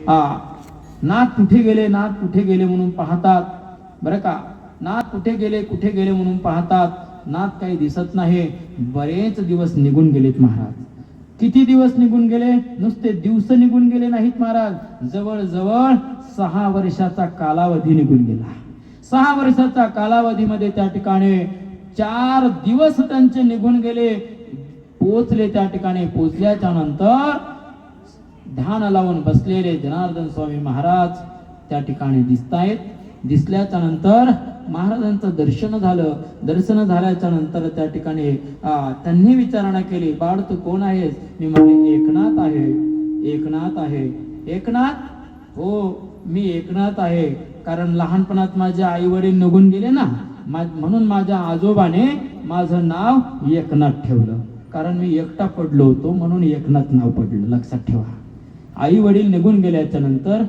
नाथ कुठे गेले, नाथ कुठे गेले म्हणून पाहतात बरं का. नाथ कुठे गेले म्हणून पाहतात. नाथ काही दिसत नाही. बरेच दिवस निघून गेलेत महाराज. किती दिवस निघून गेले? नुसते दिवस निघून गेले नाहीत महाराज, जवळजवळ 6 वर्षाचा कालावधी निघून गेला. 6 वर्षाचा कालावधीमध्ये त्या ठिकाणी 4 दिवस त्यांचे निघून गेले. पोचले त्या ठिकाणी. पोचल्याच्या नंतर ध्यान लावून बसलेले जनार्दन स्वामी महाराज त्या ठिकाणी दिसतायत. दिसल्याच्या नंतर महाराजांचं दर्शन झालं. दर्शन झाल्याच्या नंतर त्या ठिकाणी त्यांनी विचारणा केली, बाळ तू कोण आहेस? मी म्हणे एकनाथ आहे. एकनाथ आहे. एकनाथ? हो मी एकनाथ आहे. कारण लहानपणात माझे आई वडील निघून गेले ना, म्हणून माझ्या आजोबाने माझं नाव एकनाथ ठेवलं. कारण मी एकटा पडलो होतो म्हणून एकनाथ नाव पडलं. लक्षात ठेवा. आई वडील निघून गेल्याच्या नंतर